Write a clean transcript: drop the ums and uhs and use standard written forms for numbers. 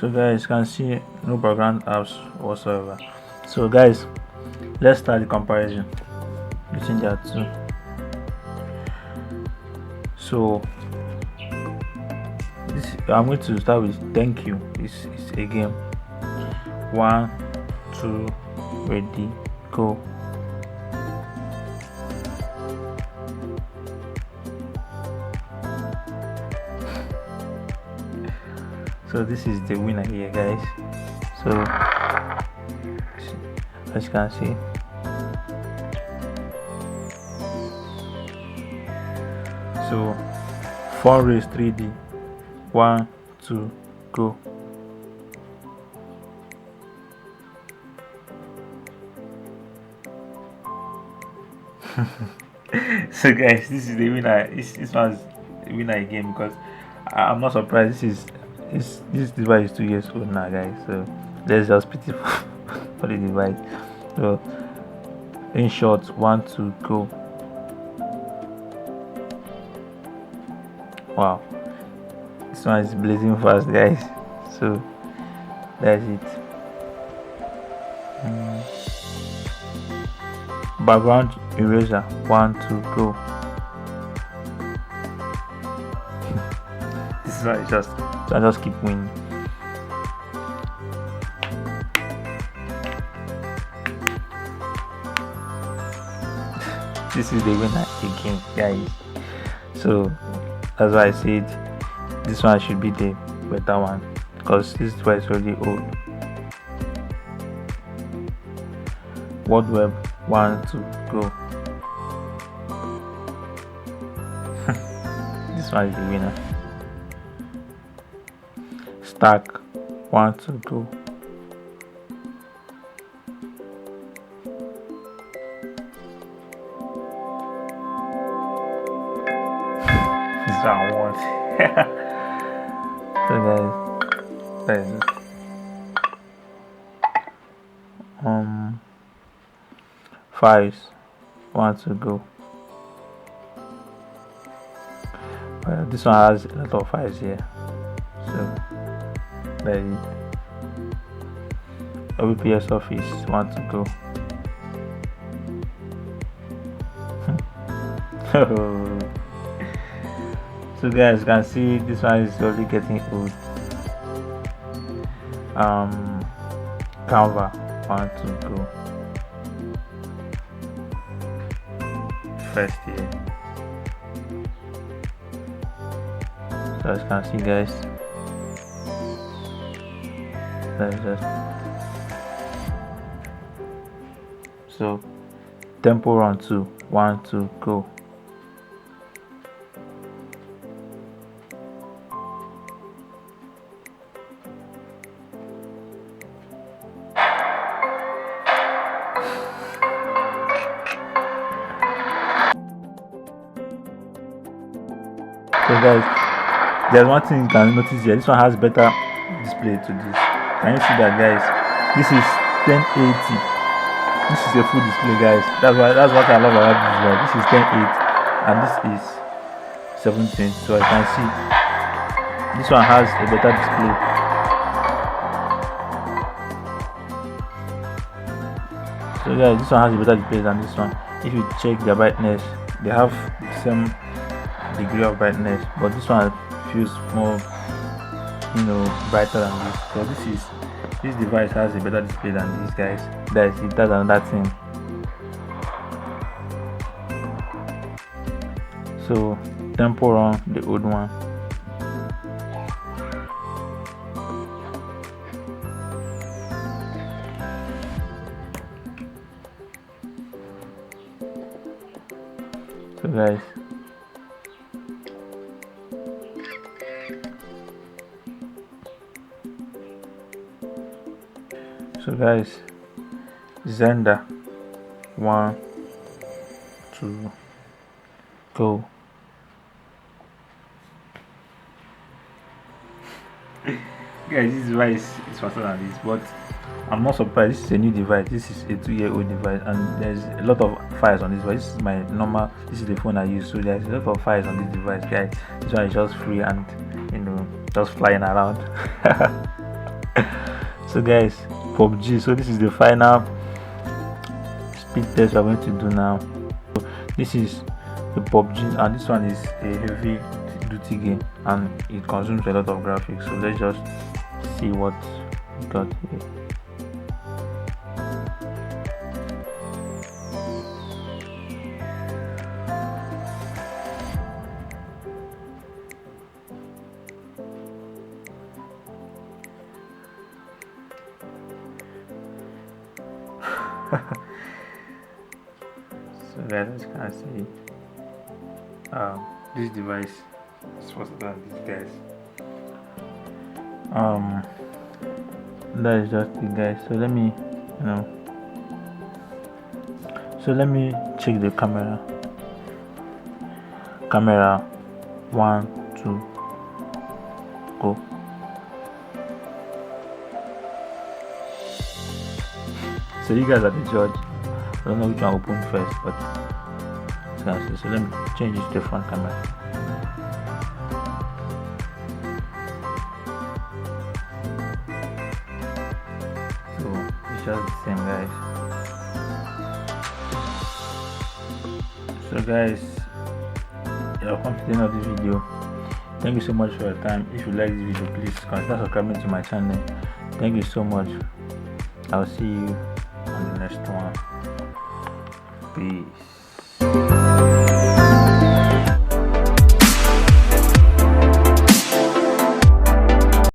So guys, you can see no background apps whatsoever. So guys, let's start the comparison between the two. So I'm going to start with thank you. It's a game. 1, 2, ready, go. So this is the winner here, guys. So as you can see, so 4 race 3D. 1, 2, go. So guys, this is the winner. This one's the winner again because I'm not surprised. This device is 2 years old now, guys. So let's just pity for the device. So in short, 1, 2, go. Wow, this one is blazing fast, guys. So that's it. Background eraser. 1, 2, go. This one is I just keep winning. This is the winner again, guys. So that's why I said this one should be the better one because this device is already old. World Web. 1, 2, go. This one is the winner. Stack. 1, 2, go. This one won. So guys, that is it. Fives. 1, 2, go. This one has a lot of fives here. So that is it. WPS Office. 1, 2, go. So guys, you can see this one is already getting old. Canva. 1, 2, go. First year. So as you can see, guys, that's just so tempo run 2. 1, 2, go. So guys, there's one thing you can notice here. This one has better display to this. Can you see that, guys? This is 1080. This is a full display, guys. That's what I love about this one. This is 1080 and this is 720. So I can see this one has a better display. So guys, this one has a better display than this one. If you check the brightness, they have the same degree of brightness, but this one feels more, brighter than this. So this device has a better display than this, guys. That's another thing. So tempo run the old one. So guys, Zenda. 1, 2, go. Guys, this device is faster than this, but I'm not surprised. This is a new device. This is a 2-year-old device, and there's a lot of files on this device. This is my normal. This is the phone I use, so there's a lot of files on this device, guys. This one is just free and just flying around. So guys, PUBG. So this is the final speed test we're going to do now. So this is the PUBG, and this one is a heavy duty game, and it consumes a lot of graphics. So let's just see what we got here. So guys, as you can see, this device is faster than this guys. That is just it, guys. So let me, let me check the camera. Camera 1, 2, go. So you guys are the judge. I don't know which one opened first, but so let me change it to the front camera. So it's just the same, guys. So guys, you're come to the end of this video. Thank you so much for your time. If you like this video, please consider subscribing to my channel. Thank you so much. I'll see you on the next one. Peace.